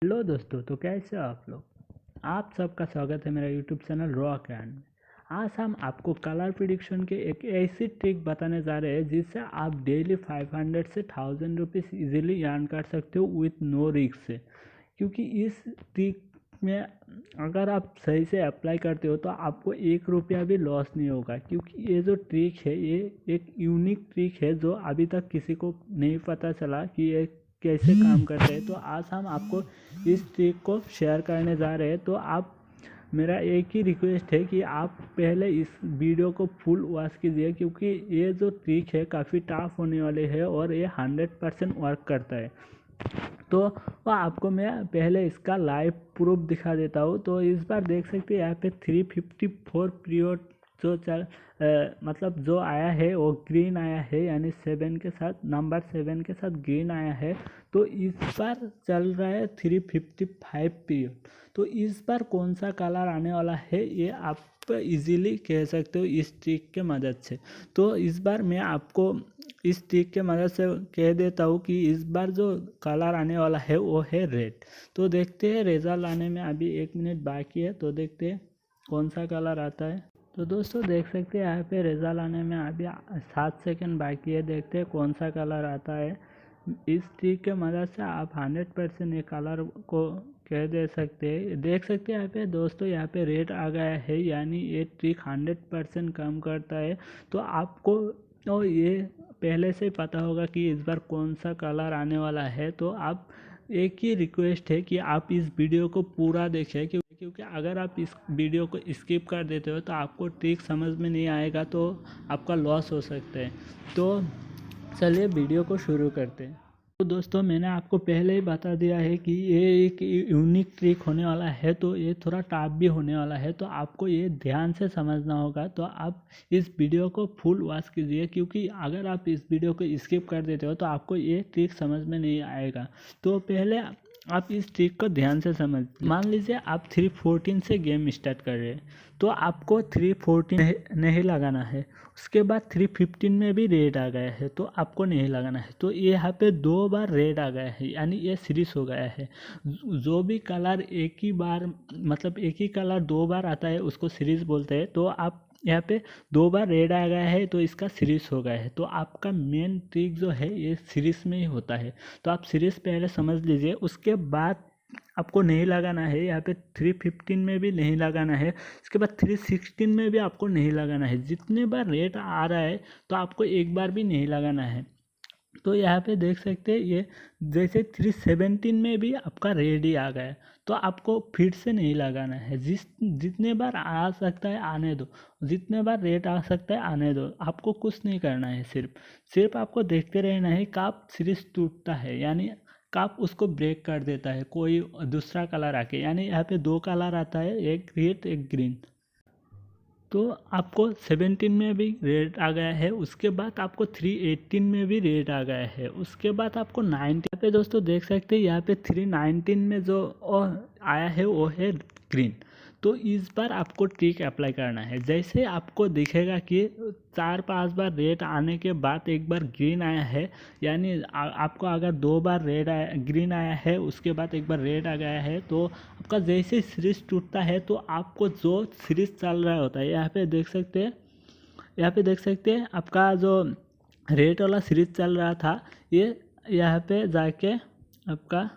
Hello दोस्तों, तो कैसे हो आप लोग। आप सबका स्वागत है मेरा यूट्यूब चैनल रॉक एंड में। आज हम आपको कलर प्रिडिक्शन के एक ऐसी ट्रिक बताने जा रहे हैं जिससे आप डेली 500 से 1000 रुपीज़ ईजिली अर्न कर सकते हो विथ नो रिस्क से। क्योंकि इस ट्रिक में अगर आप सही से अप्लाई करते हो तो आपको 1 रुपया भी लॉस नहीं होगा। क्योंकि ये जो ट्रिक है ये एक यूनिक ट्रिक है जो अभी तक किसी को नहीं पता चला कि ये कैसे काम करते हैं। तो आज हम आपको इस ट्रिक को शेयर करने जा रहे हैं। तो आप मेरा एक ही रिक्वेस्ट है कि आप पहले इस वीडियो को फुल वॉच कीजिए, क्योंकि ये जो ट्रिक है काफ़ी टफ होने वाले है और ये 100% वर्क करता है। तो आपको मैं पहले इसका लाइव प्रूफ दिखा देता हूँ। तो इस बार देख सकते हैं यहाँ पे 354 पीरियड जो मतलब जो आया है वो ग्रीन आया है, यानी 7 के साथ, नंबर 7 के साथ ग्रीन आया है। तो इस बार चल रहा है 355 पीरियड। तो इस बार कौन सा कलर आने वाला है ये आप इजीली कह सकते हो इस ट्रिक के मदद से। तो इस बार मैं आपको इस ट्रिक के मदद से कह देता हूँ कि इस बार जो कलर आने वाला है वो है रेड। तो देखते हैं रिजल्ट आने में अभी 1 मिनट बाकी है, तो देखते हैं कौन सा कलर आता है। तो दोस्तों देख सकते हैं यहाँ पे रिजल्ट आने में अभी 7 सेकंड बाकी है। देखते हैं कौन सा कलर आता है। इस ट्रिक के मदद से आप 100% ये कलर को कह दे सकते हैं। देख सकते हैं यहाँ पे दोस्तों, यहाँ पे रेड आ गया है, यानी ये ट्रिक 100% काम करता है। तो आपको तो ये पहले से पता होगा कि इस बार कौन सा कलर आने वाला है। तो आप एक ही रिक्वेस्ट है कि आप इस वीडियो को पूरा देखें, क्योंकि अगर आप इस वीडियो को स्किप कर देते हो तो आपको ट्रिक समझ में नहीं आएगा, तो आपका लॉस हो सकता है। तो चलिए वीडियो को शुरू करते हैं। तो दोस्तों मैंने आपको पहले ही बता दिया है कि ये एक यूनिक ट्रिक होने वाला है, तो ये थोड़ा टफ भी होने वाला है। तो आपको ये ध्यान से समझना होगा। तो आप इस वीडियो को फुल वॉच कीजिए, क्योंकि अगर आप इस वीडियो को स्किप कर देते हो तो आपको ये ट्रिक समझ में नहीं आएगा। तो पहले आप इस ट्रिक को ध्यान से समझ। मान लीजिए आप 314 से गेम स्टार्ट कर रहे हैं, तो आपको 314 नहीं लगाना है। उसके बाद 315 में भी रेड आ गया है तो आपको नहीं लगाना है। तो ये यहाँ पे 2 बार रेड आ गया है, यानी ये सीरीज हो गया है। जो भी कलर एक ही बार, मतलब एक ही कलर 2 बार आता है उसको सीरीज बोलते हैं। तो आप यहाँ पे 2 बार रेड आ गया है तो इसका सीरीज हो गया है। तो आपका मेन ट्रिक जो है ये सीरीज में ही होता है। तो आप सीरीज पहले समझ लीजिए, उसके बाद आपको नहीं लगाना है। यहाँ पे 315 में भी नहीं लगाना है। उसके बाद 316 में भी आपको नहीं लगाना है। जितने बार रेट आ रहा है तो आपको एक बार भी नहीं लगाना है। तो यहाँ पे देख सकते हैं ये जैसे 317 में भी आपका रेड ही आ गया, तो आपको फिर से नहीं लगाना है। जितने बार आ सकता है आने दो, जितने बार रेट आ सकता है आने दो। आपको कुछ नहीं करना है, सिर्फ आपको देखते रहना है। कब सीरीज टूटता है, यानी कप उसको ब्रेक कर देता है कोई दूसरा कलर आके, यानी यहाँ पे 2 कलर आता है, एक रेड एक ग्रीन। तो आपको 17 में भी रेड आ गया है। उसके बाद आपको 318 में भी रेड आ गया है। उसके बाद आपको 90 पे दोस्तों देख सकते हैं यहाँ पे 319 में जो आया है वो है ग्रीन। तो इस बार आपको ट्रिक अप्लाई करना है। जैसे आपको दिखेगा कि 4-5 बार रेड आने के बाद एक बार ग्रीन आया है, यानी आपको अगर 2 बार रेड आया, ग्रीन आया है, उसके बाद एक बार रेड आ गया है, तो आपका जैसे सीरीज टूटता है तो आपको जो सीरीज चल रहा होता है, यहाँ पे देख सकते हैं, यहाँ पे देख सकते हैं आपका जो रेड वाला सीरीज चल रहा था, ये यहाँ पे जाके आपका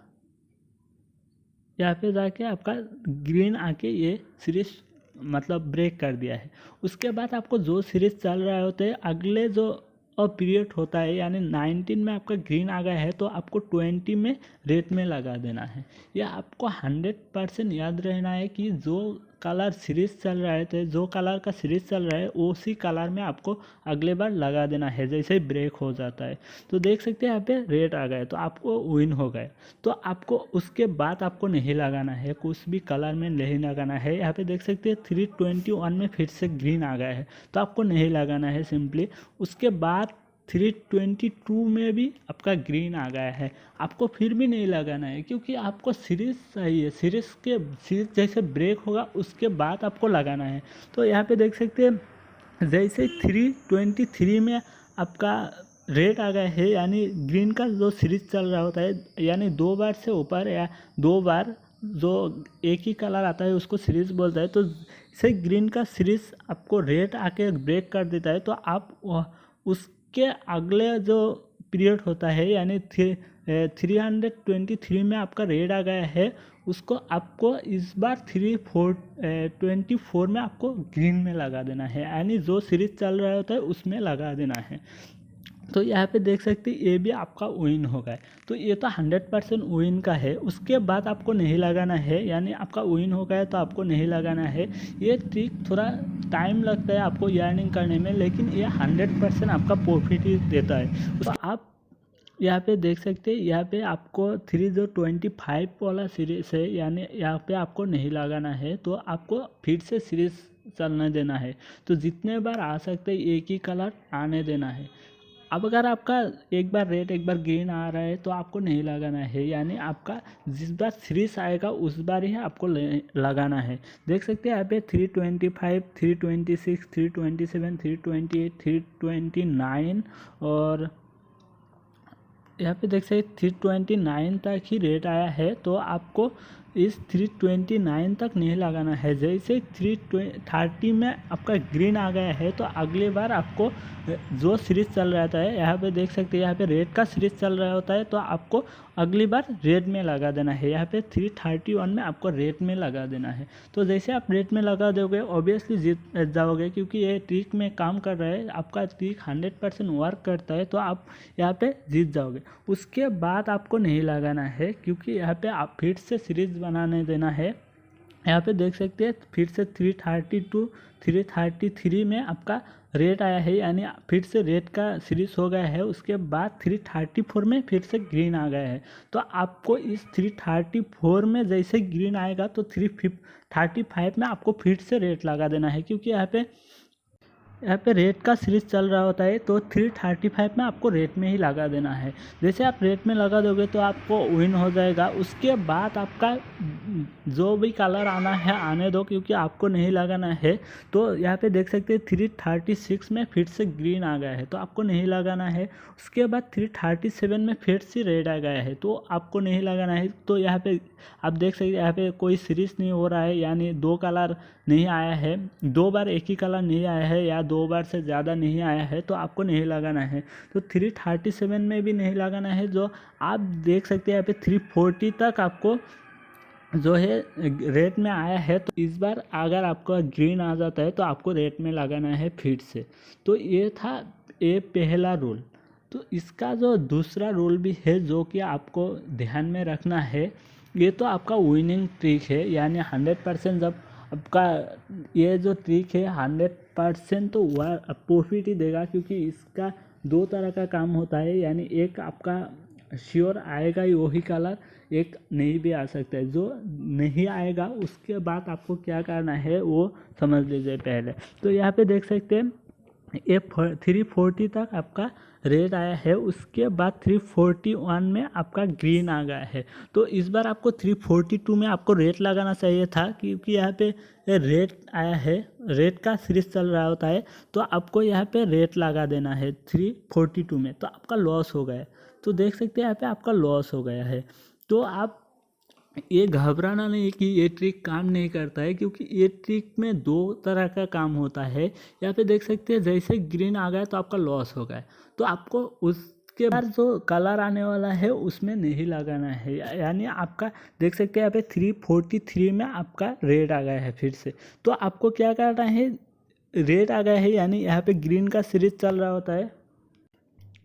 आपका ग्रीन आके ये सीरीज मतलब ब्रेक कर दिया है। उसके बाद आपको जो सीरीज चल रहा होता है, अगले जो पीरियड होता है, यानी 19 में आपका ग्रीन आ गया है तो आपको 20 में रेड में लगा देना है। यह आपको 100% याद रहना है कि जो कलर सीरीज चल रहा है, तो जो कलर का सीरीज चल रहा है उसी कलर में आपको अगले बार लगा देना है जैसे ही ब्रेक हो जाता है। तो देख सकते हैं यहाँ पे रेड आ गया तो आपको विन हो गए। तो आपको उसके बाद आपको नहीं लगाना है, कुछ भी कलर में नहीं लगाना है। यहाँ पे देख सकते हैं 321 में फिर से ग्रीन आ गया है तो आपको नहीं लगाना है सिंपली। उसके बाद 322 में भी आपका ग्रीन आ गया है, आपको फिर भी नहीं लगाना है, क्योंकि आपको सीरीज चाहिए। सीरीज जैसे ब्रेक होगा उसके बाद आपको लगाना है। तो यहाँ पे देख सकते हैं जैसे 323 में आपका रेड आ गया है, यानी ग्रीन का जो सीरीज चल रहा होता है, यानी 2 बार से ऊपर या 2 बार जो एक ही कलर आता है उसको सीरीज बोलता है। तो से ग्रीन का सीरीज आपको रेड आके ब्रेक कर देता है, तो आप उसके अगले जो पीरियड होता है, यानी 323 में आपका रेड आ गया है, उसको आपको इस बार 324 में आपको ग्रीन में लगा देना है, यानी जो सीरीज चल रहा होता है उसमें लगा देना है। तो यहाँ पे देख सकते हैं ये भी आपका विन हो गया है। तो ये तो 100% विन का है। उसके बाद आपको नहीं लगाना है, यानी आपका विन हो गया है तो आपको नहीं लगाना है। ये ट्रिक थोड़ा टाइम लगता है आपको अर्निंग करने में, लेकिन ये 100% आपका प्रॉफिट ही देता है। तो आप यहाँ पे देख सकते हैं, यहाँ पे आपको 325 वाला सीरीज है, यानी यहाँ पे आपको नहीं लगाना है, तो आपको फिर से सीरीज चलने देना है। तो जितने बार आ सकते एक ही कलर आने देना है। अब अगर आपका एक बार रेड एक बार ग्रीन आ रहा है तो आपको नहीं लगाना है, यानी आपका जिस बार सीरीज आएगा उस बार ही आपको लगाना है। देख सकते हैं यहाँ पे 325, 326, 327, 328, 329 और यहाँ पे देख सकते 329 तक ही रेट आया है। तो आपको इस 329 तक नहीं लगाना है। जैसे 330 में आपका ग्रीन आ गया है तो अगली बार आपको जो सीरीज चल रहा है, यहाँ पे देख सकते हैं यहाँ पे रेड का सीरीज चल रहा होता है, तो आपको अगली बार रेड में लगा देना है। यहाँ पे 331 में आपको रेड में लगा देना है। तो जैसे आप रेड में लगा दोगे ऑब्वियसली जीत जाओगे, क्योंकि ये ट्रिक में काम कर रहा है, आपका ट्रिक 100% वर्क करता है, तो आप यहाँ पे जीत जाओगे। उसके बाद आपको नहीं लगाना है, क्योंकि यहाँ पे आप फिर से सीरीज बनाने देना है। यहाँ पे देख सकते हैं फिर से 332, 333 में आपका रेड आया है, यानी फिर से रेड का सीरीज हो गया है। उसके बाद 334 में फिर से ग्रीन आ गया है। तो आपको इस 334 में जैसे ग्रीन आएगा तो 335 में आपको फिर से रेड लगा देना है, क्योंकि यहाँ पे रेट का सीरीज चल रहा होता है। तो 335 में आपको रेट में ही लगा देना है। जैसे आप रेट में लगा दोगे तो आपको विन हो जाएगा। उसके बाद आपका जो भी कलर आना है आने दो, क्योंकि आपको नहीं लगाना है। तो यहाँ पे देख सकते हैं 336 में फिर से ग्रीन आ गया है, तो आपको नहीं लगाना है। उसके बाद 337 में फिर से रेड आ गया है, तो आपको नहीं लगाना है। तो यहाँ पे आप देख सकते हैं यहाँ पे कोई सीरीज नहीं हो रहा है, यानी 2 कलर नहीं आया है, 2 बार एक ही कलर नहीं आया है या 2 बार से ज़्यादा नहीं आया है, तो आपको नहीं लगाना है। तो 337 में भी नहीं लगाना है। जो आप देख सकते हैं यहाँ पे 340 तक आपको जो है रेट में आया है। तो इस बार अगर आपका ग्रीन आ जाता है तो आपको रेट में लगाना है फिर से। तो ये था ये पहला रूल। तो इसका जो दूसरा रूल भी है जो कि आपको ध्यान में रखना है, ये तो आपका विनिंग ट्रिक है, यानी 100% जब आपका ये जो ट्रिक है 100% तो वह प्रॉफिट ही देगा, क्योंकि इसका 2 तरह का काम होता है। यानी एक आपका श्योर आएगा ही वही कलर, एक नहीं भी आ सकता है। जो नहीं आएगा उसके बाद आपको क्या करना है वो समझ लीजिए पहले। तो यहाँ पे देख सकते हैं ये 340 तक आपका रेड आया है। उसके बाद 341 में आपका ग्रीन आ गया है। तो इस बार आपको 342 में आपको रेड लगाना चाहिए था, क्योंकि यहाँ पे रेड आया है, रेड का सीरीज चल रहा होता है, तो आपको यहाँ पे रेड लगा देना है 342 में। तो आपका लॉस हो गया। तो देख सकते हैं यहाँ पे आपका लॉस हो गया है। तो आप ये घबराना नहीं कि ये ट्रिक काम नहीं करता है, क्योंकि ये ट्रिक में 2 तरह का काम होता है। यहाँ पे देख सकते हैं जैसे ग्रीन आ गया तो आपका लॉस हो गया, तो आपको उसके बाद जो कलर आने वाला है उसमें नहीं लगाना है। यानी आपका देख सकते हैं यहाँ पे 343 में आपका रेड आ गया है फिर से। तो आपको क्या करना है, रेड आ गया है यानी यहाँ पे ग्रीन का सीरीज चल रहा होता है।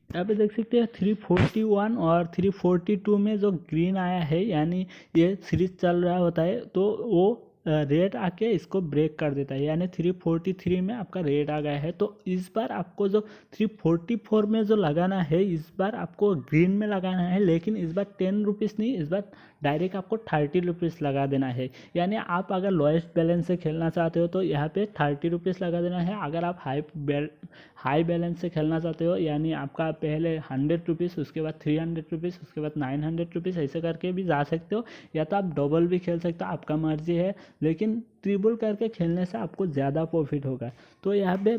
यहाँ पे देख सकते हैं 341 और 342 में जो ग्रीन आया है, यानी ये सीरीज चल रहा होता है, तो वो रेड आके इसको ब्रेक कर देता है। यानी 343 में आपका रेड आ गया है। तो इस बार आपको जो 344 में जो लगाना है, इस बार आपको ग्रीन में लगाना है, लेकिन इस बार 10 रुपीज़ नहीं, इस बार डायरेक्ट आपको 30 रुपीज़ लगा देना है। यानी आप अगर लोएस्ट बैलेंस से खेलना चाहते हो तो यहाँ पे 30 रुपीज़ लगा देना है। अगर आप हाई बैलेंस से खेलना चाहते हो, यानी आपका पहले 100 रुपीज़, उसके बाद 300 रुपीज़, उसके बाद 900 रुपीज़, ऐसे करके भी जा सकते हो, या तो आप डबल भी खेल सकते हो, आपका मर्जी है। लेकिन ट्रिपल करके खेलने से आपको ज़्यादा प्रॉफिट होगा। तो यहाँ पे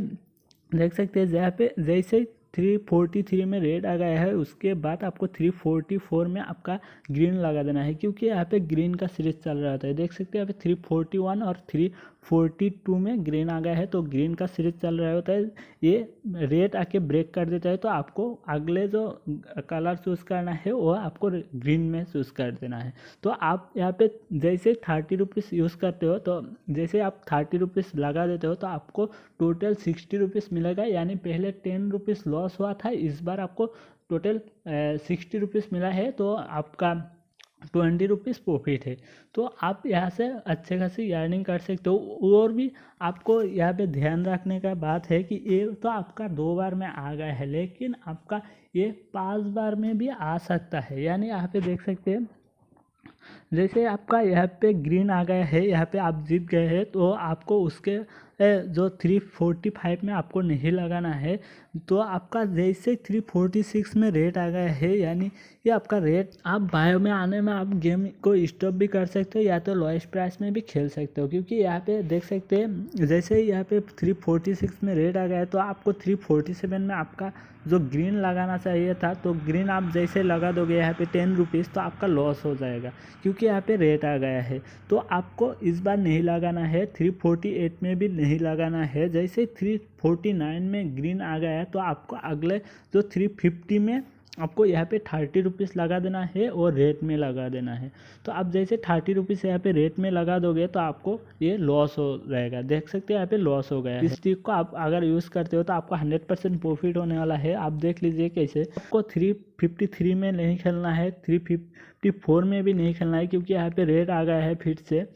देख सकते हैं यहाँ पे जैसे 343 में रेड आ गया है, उसके बाद आपको 344 में आपका ग्रीन लगा देना है, क्योंकि यहाँ पे ग्रीन का सीरीज चल रहा होता है। देख सकते हैं यहाँ पे 341 और 342 में ग्रीन आ गया है, तो ग्रीन का सीरीज चल रहा होता है। ये रेड आके ब्रेक कर देता है, तो आपको अगले जो कलर चूज़ करना है वो आपको ग्रीन में चूज़ कर देना है। तो आप यहाँ पे जैसे 30 रुपीज़ यूज़ करते हो, तो जैसे आप 30 रुपीज़ लगा देते हो तो आपको टोटल 60 रुपीज़ मिलेगा। यानी पहले 10 रुपीज़ लॉस हुआ था, इस बार आपको टोटल 60 रुपीज़ मिला है, तो आपका 20 रुपीज़ प्रॉफिट है। तो आप यहाँ से अच्छे खासी अर्निंग कर सकते हो। और भी आपको यहाँ पे ध्यान रखने का बात है कि ये तो आपका 2 बार में आ गया है, लेकिन आपका ये 5 बार में भी आ सकता है। यानी यहाँ पे देख सकते हैं, जैसे आपका यहाँ पे ग्रीन आ गया है, यहाँ पे आप जीत गए हैं, तो आपको उसके जो 345 में आपको नहीं लगाना है। तो आपका जैसे 346 में रेट आ गया है, यानी ये आपका रेट आप बायो में आने में आप गेम को स्टॉप भी कर सकते हो, या तो लोएस्ट प्राइस में भी खेल सकते हो। क्योंकि यहाँ पे देख सकते हैं, जैसे यहाँ पे 346 में रेट आ गया है, तो आपको 347 में आपका जो ग्रीन लगाना चाहिए था, तो ग्रीन आप जैसे लगा दोगे यहाँ पे 10 रुपीज़, तो आपका लॉस हो जाएगा, क्योंकि यहाँ पे रेट आ गया है। तो आपको इस बार नहीं लगाना है, 348 में भी नहीं लगाना है। जैसे 349 में ग्रीन आ गया है, तो आपको अगले जो 350 में आपको यहाँ पे 30 रुपीज़ लगा देना है और रेट में लगा देना है। तो आप जैसे 30 रुपीज़ यहाँ पे रेट में लगा दोगे, तो आपको ये लॉस हो जाएगा। देख सकते हैं यहाँ पे लॉस हो गया है। इस ट्रिक को आप अगर यूज़ करते हो तो आपका 100% प्रॉफिट होने वाला है। आप देख लीजिए कैसे। आपको 353 में नहीं खेलना है, 354 में भी नहीं खेलना है, क्योंकि यहाँ पे रेट आ गया है फिर से।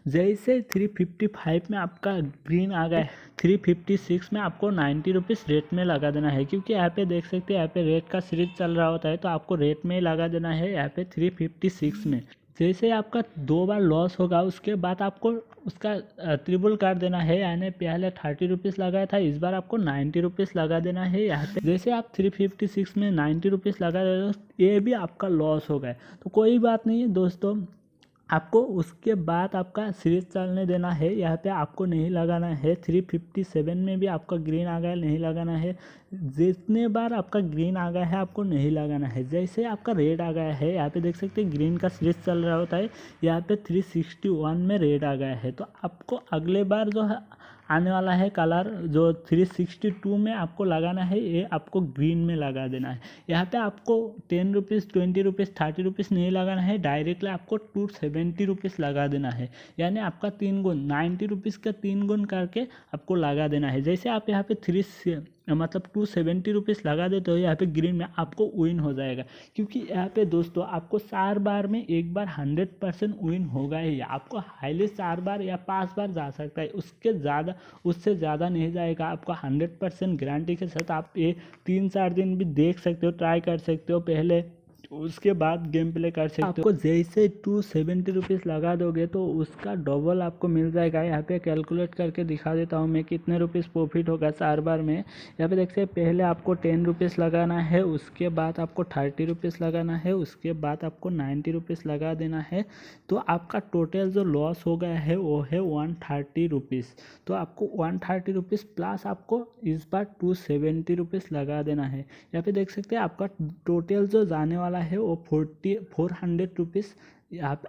जैसे 355 में आपका ग्रीन आ गया है, 356 में आपको 90 रुपीज़ रेट में लगा देना है, क्योंकि यहाँ पे देख सकते हैं यहाँ पे रेट का सीरीज चल रहा होता है, तो आपको रेट में ही लगा देना है यहाँ पे 356 में। जैसे आपका 2 बार लॉस होगा, उसके बाद आपको उसका ट्रिपल कर देना है। यानी पहले 30 रुपीज़ लगाया था, इस बार आपको 90 रुपीज़ लगा देना है यहाँ पे। जैसे आप 356 में 90 रुपीज़ लगा दे रहे हो, ये भी आपका लॉस हो गया, तो कोई बात नहीं है दोस्तों। आपको उसके बाद आपका सीरीज चलने देना है। यहाँ पे आपको नहीं लगाना है। 357 में भी आपका ग्रीन आ गया, नहीं लगाना है। जितने बार आपका ग्रीन आ गया है आपको नहीं लगाना है। जैसे आपका रेड आ गया है, यहाँ पे देख सकते हैं ग्रीन का सीरीज चल रहा होता है, यहाँ पे 361 में रेड आ गया है, तो आपको अगले बार जो है आने वाला है कलर जो 362 में आपको लगाना है, ये आपको ग्रीन में लगा देना है। यहाँ पे आपको 10 रुपीज़ 20 रुपीज़ 30 रुपीज़ नहीं लगाना है, डायरेक्टली आपको 270 रुपीज़ लगा देना है। यानी आपका 3 गुण 90 रुपीज़ का 3 गुण करके आपको लगा देना है। जैसे आप यहाँ पे 270 रुपीज़ लगा देते हो यहाँ पे ग्रीन में, आपको विन हो जाएगा। क्योंकि यहाँ पे दोस्तों आपको 4 बार में एक बार 100% विन होगा ही। आपको हाईली 4 बार या 5 बार जा सकता है, उससे ज़्यादा नहीं जाएगा। आपको 100% गारंटी के साथ आप ये 3-4 दिन भी देख सकते हो, ट्राई कर सकते हो पहले, उसके बाद गेम प्ले कर सकते हो। आपको जैसे 270 रुपीज़ लगा दोगे तो उसका डबल आपको मिल जाएगा। यहाँ पे कैलकुलेट करके दिखा देता हूँ मैं कितने रुपीज़ प्रॉफिट होगा 4 बार में। यहाँ पे देखते हैं, पहले आपको 10 रुपीज़ लगाना है, उसके बाद आपको 30 रुपीज़ लगाना है, उसके बाद आपको 90 रुपीज़ लगा देना है। तो आपका टोटल जो लॉस हो गया है वो है 130 रुपीज़। तो आपको 130 रुपीज़ प्लस आपको इस बार 270 रुपीज़ लगा देना है। यहाँ पे देख सकते हैं आपका टोटल जो जाने वाला है वो 400 रुपीज़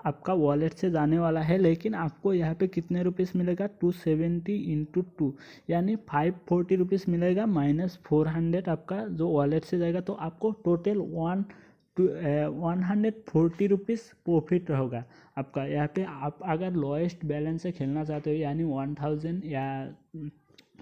आपका वॉलेट से जाने वाला है। लेकिन आपको यहाँ पे कितने रुपीज़ मिलेगा, 270 इंटू 2 यानी 540 रुपीज़ मिलेगा, माइनस 400 आपका जो वॉलेट से जाएगा। तो आपको टोटल 140 रुपीज़ प्रॉफिट होगा आपका। यहाँ पे आप अगर लोएस्ट बैलेंस से खेलना चाहते हो, यानी 1000 या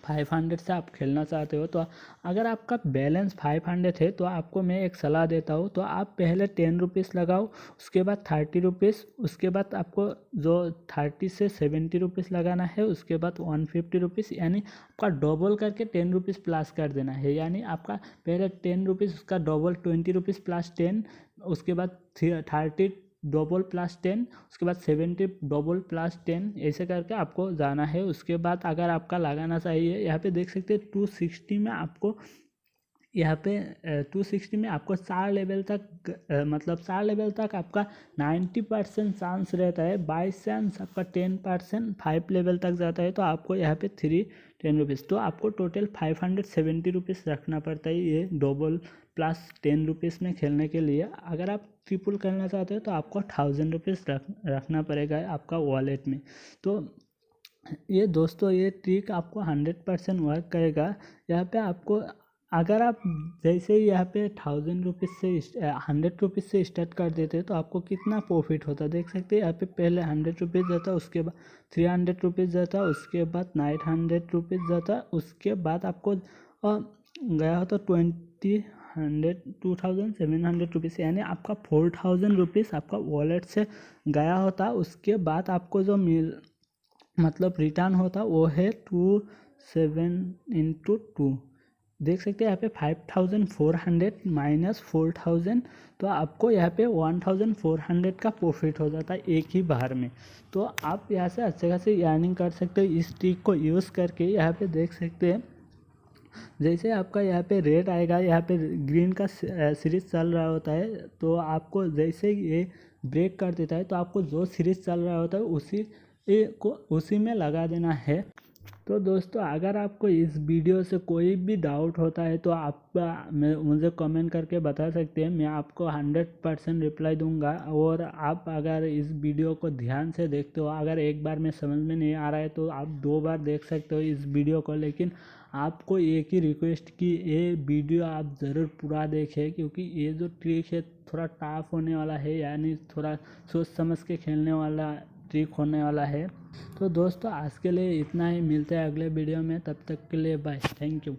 500 से आप खेलना चाहते हो, तो अगर आपका बैलेंस 500 है तो आपको मैं एक सलाह देता हूँ। तो आप पहले 10 रुपीज़ लगाओ, उसके बाद 30 रुपीज़, उसके बाद आपको जो 30 से 70 रुपीज़ लगाना है, उसके बाद 150 रुपीज़, यानी आपका डबल करके 10 रुपीज़ प्लस कर देना है। यानी आपका पहले 10 रुपीज़, उसका डबल 20 रुपीज़ प्लस 10, उसके बाद 30 डबल प्लस 10, उसके बाद 70 डबल प्लस 10, ऐसे करके आपको जाना है। उसके बाद अगर आपका लगाना चाहिए, यहाँ पे देख सकते हैं 260 में आपको यहाँ पे 260 में आपको 4 लेवल तक मतलब 4 लेवल तक आपका 90% चांस रहता है। बाई चांस आपका 10% 5 लेवल तक जाता है तो आपको यहाँ पे 310 रुपीज़, तो आपको टोटल 570 रुपीज़ रखना पड़ता है ये डबल प्लस 10 रुपीज़ में खेलने के लिए। अगर आप ट्रिपल खेलना चाहते हो तो आपको 1000 रुपीज़ रखना पड़ेगा आपका वॉलेट में। तो ये दोस्तों ये ट्रिक आपको 100% वर्क करेगा। यहाँ पे आपको अगर आप जैसे ही यहाँ पे 1000 रुपीज़ से 100 रुपीज़ से स्टार्ट कर देते तो आपको कितना प्रॉफिट होता देख सकते हैं। यहाँ पे पहले 100 रुपीज़ जाता, उसके बाद 300 रुपीज़ जाता, उसके बाद 900 रुपीज़ जाता, उसके बाद आपको गया होता 2700 रुपीज़, यानी आपका 4000 रुपीज़ आपका वॉलेट से गया होता। उसके बाद आपको जो मतलब रिटर्न होता वो है 27 × 2 देख सकते हैं यहाँ पे 5400 माइनस 4000, तो आपको यहाँ पे 1400 का प्रॉफिट हो जाता है एक ही बार में। तो आप यहाँ से अच्छे खासे अर्निंग कर सकते हो इस ट्रिक को यूज़ करके। यहाँ पे देख सकते हैं जैसे आपका यहाँ पे रेड आएगा, यहाँ पे ग्रीन का सीरीज चल रहा होता है, तो आपको जैसे ये ब्रेक कर देता है तो आपको जो सीरीज चल रहा होता है उसी में लगा देना है। तो दोस्तों अगर आपको इस वीडियो से कोई भी डाउट होता है तो आप मुझे कमेंट करके बता सकते हैं, मैं आपको 100% रिप्लाई दूंगा। और आप अगर इस वीडियो को ध्यान से देखते हो, अगर एक बार में समझ में नहीं आ रहा है तो आप 2 बार देख सकते हो इस वीडियो को, लेकिन आपको एक ही रिक्वेस्ट कि ये वीडियो आप ज़रूर पूरा देखें, क्योंकि ये जो ट्रिक है थोड़ा टफ होने वाला है, यानी थोड़ा सोच समझ के खेलने वाला ट्रिक होने वाला है। तो दोस्तों आज के लिए इतना ही, मिलते हैं अगले वीडियो में, तब तक के लिए बाय, थैंक यू।